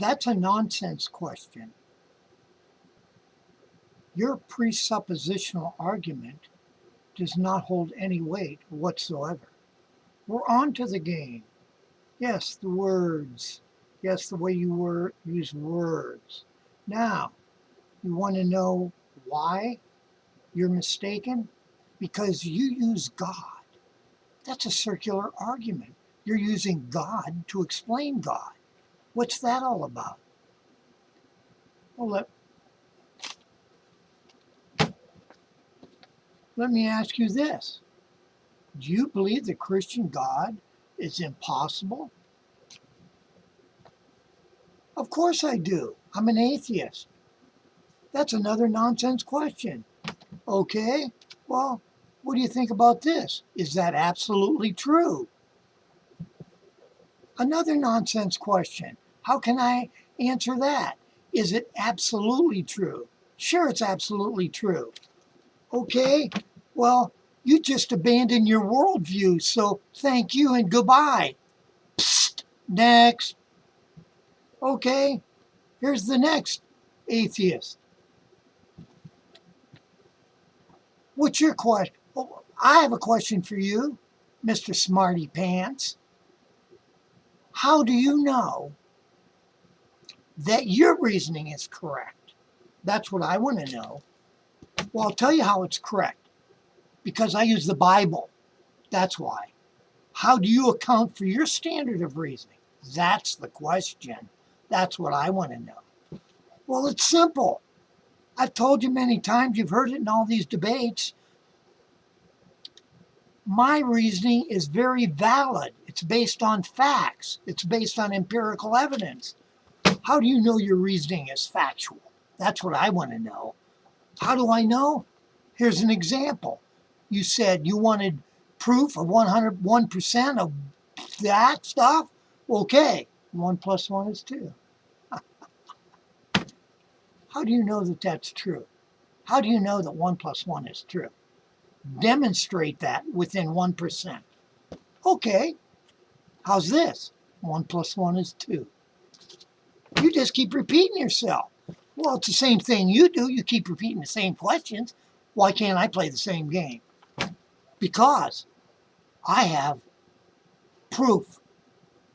That's a nonsense question. Your presuppositional argument does not hold any weight whatsoever. We're on to the game. Yes, the words. Yes, the way you use words. Now, you want to know why you're mistaken? Because you use God. That's a circular argument. You're using God to explain God. What's that all about? Well, let me ask you this. Do you believe the Christian God is impossible? Of course I do. I'm an atheist. That's another nonsense question. Okay, well, what do you think about this? Is that absolutely true? Another nonsense question. How can I answer that? Is it absolutely true? Sure, it's absolutely true. Okay, well, you just abandoned your worldview, so thank you and goodbye. Psst, next. Okay, here's the next atheist. What's your question? Oh, I have a question for you, Mr. Smarty Pants. How do you know that your reasoning is correct? That's what I want to know. Well, I'll tell you how it's correct. Because I use the Bible. That's why. How do you account for your standard of reasoning? That's the question. That's what I want to know. Well, it's simple. I've told you many times, you've heard it in all these debates. My reasoning is very valid. It's based on facts. It's based on empirical evidence. How do you know your reasoning is factual? That's what I want to know. How do I know? Here's an example. You said you wanted proof of 101% of that stuff? Okay, 1 plus 1 is 2. How do you know that that's true? How do you know that 1 plus 1 is true? Demonstrate that within 1%. Okay, how's this? 1 plus 1 is 2. You just keep repeating yourself. Well, it's the same thing you do. You keep repeating the same questions. Why can't I play the same game? Because I have proof.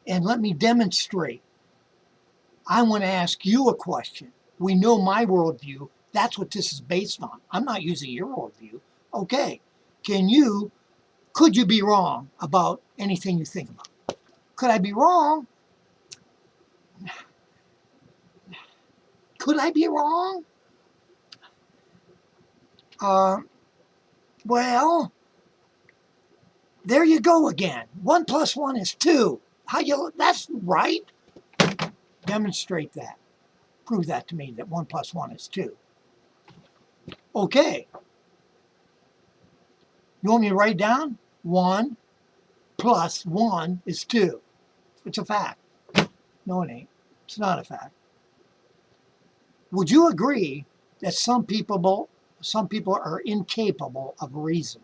And let me demonstrate. I want to ask you a question. We know my worldview. That's what this is based on. I'm not using your worldview. Okay, could you be wrong about anything you think about? Could I be wrong? Could I be wrong? Well, there you go again. 1 plus 1 is 2. That's right. Demonstrate that. Prove that to me, that 1 plus 1 is 2. Okay. You want me to write down? 1 plus 1 is 2. It's a fact. No, it ain't. It's not a fact. Would you agree that some people are incapable of reason?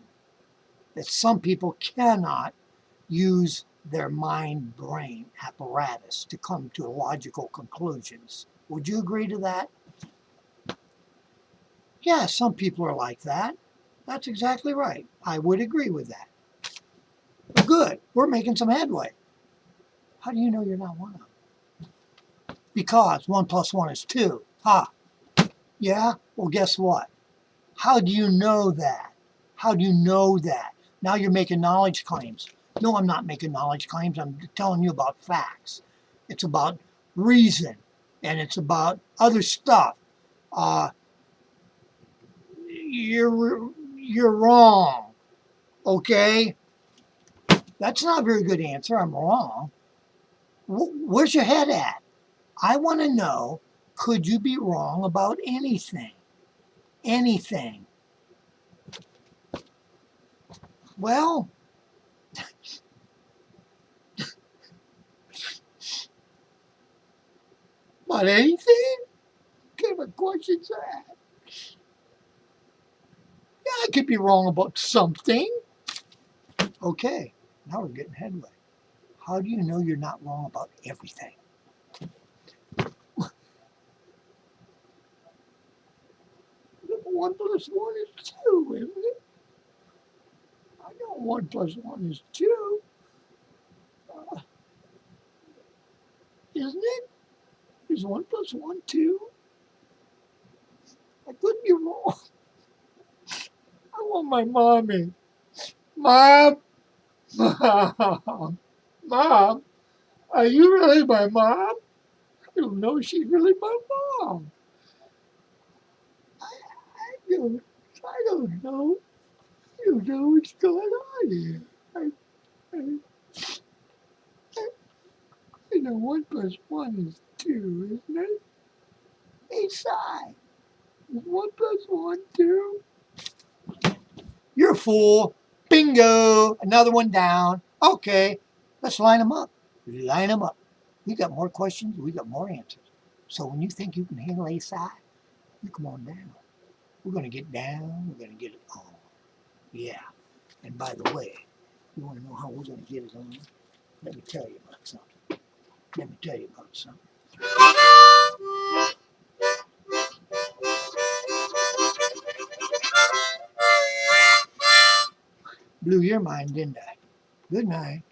That some people cannot use their mind-brain apparatus to come to logical conclusions? Would you agree to that? Yeah, some people are like that. That's exactly right. I would agree with that. Well, good. We're making some headway. How do you know you're not one of them? Because 1 plus 1 is 2. Ha! Yeah? Well, guess what? How do you know that? How do you know that? Now you're making knowledge claims. No, I'm not making knowledge claims. I'm telling you about facts. It's about reason. And it's about other stuff. You're wrong. Okay? That's not a very good answer. I'm wrong. Where's your head at? I want to know, could you be wrong about anything? Anything. Well, about anything? What kind of a question's that? Yeah, I could be wrong about something. Okay, now we're getting headway. How do you know you're not wrong about everything? 1 plus 1 is 2, isn't it? I know 1 plus 1 is 2. Isn't it? Is 1 plus 1 2? I could be wrong. I want my mommy. Mom! Mom! Mom! Are you really my mom? I don't know if she's really my mom. I don't know. I don't know what's going on here. I know 1 plus 1 is 2, isn't it? Hey, Si, is 1 plus 1 2? You're a fool. Bingo. Another one down. Okay, let's line them up. Line them up. We got more questions. We got more answers. So when you think you can handle a Si, you come on down. We're going to get down. We're going to get it on. Yeah. And by the way, you want to know how we're going to get it on? Let me tell you about something. Let me tell you about something. Blew your mind, didn't I? Good night.